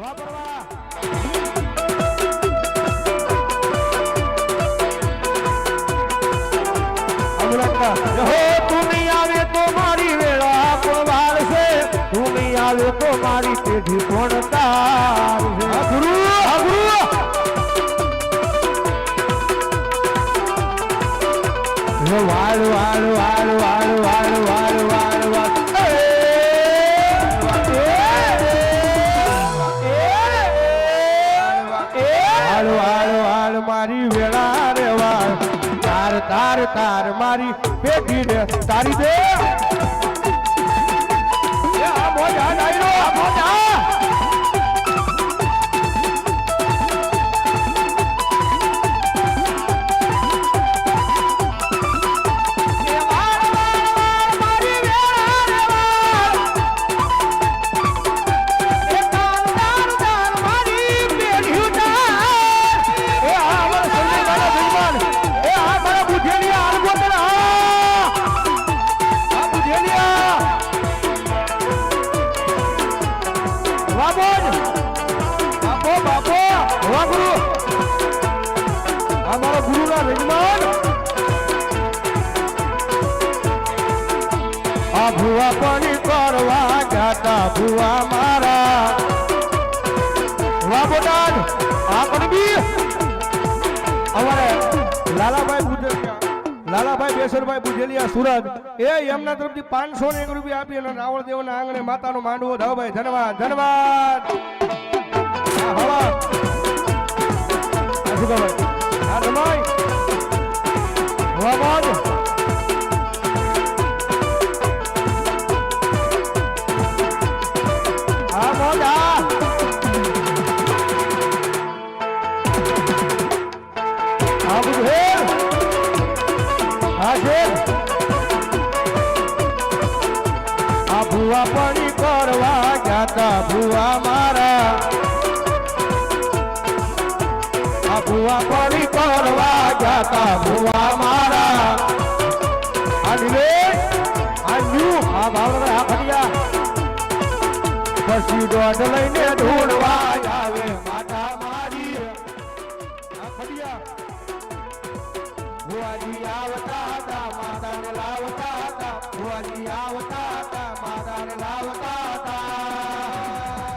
વાપરવા તું નહીં આવે તો મારી વેળા કોણ વાળશે તું નહીં આવે તો મારી પેઢી કોણ તારશે ગુરુ વાળ વાળ વાળ વાળ વાળ વાળ વાળ વાળ મારી વેળા રે વાળ તાર તાર તાર મારી પેઢી રે તારી દે મોજા ડાયરો મોજા અમારા ગુરુના યજમાન આ ભુવા પાણી કરવા જાતા ભુવા મારા વાબોડાન આ કણબી અમારે લાલાભાઈ બેસરભાઈ બુજેલિયા સુરત એ એમના તરફથી 501 રૂપિયા આપી અને રાવણ દેવના આંગણે માતાનો માંડવો ધાવભાઈ ધન્યવાદ ધન્યવાદ હવા સુગાભાઈ આ રમાય હવામાન આ મોજા આ બુધેર આ છે આ ભુવા પાણી કરવા જાતા ભુવા મારા ભુવા પાણી કરવા જાતા ભુવા મારા આંધળે આંધ્યુ આ ભાવનગર આ ખડિયા પછી દોઢ લઈને ઢૂંઢવા આવે માતા મારી આ ખડિયા ભુવાજી આવતા હતા માતાને લાવતા હતા ભુવાજી આવતા હતા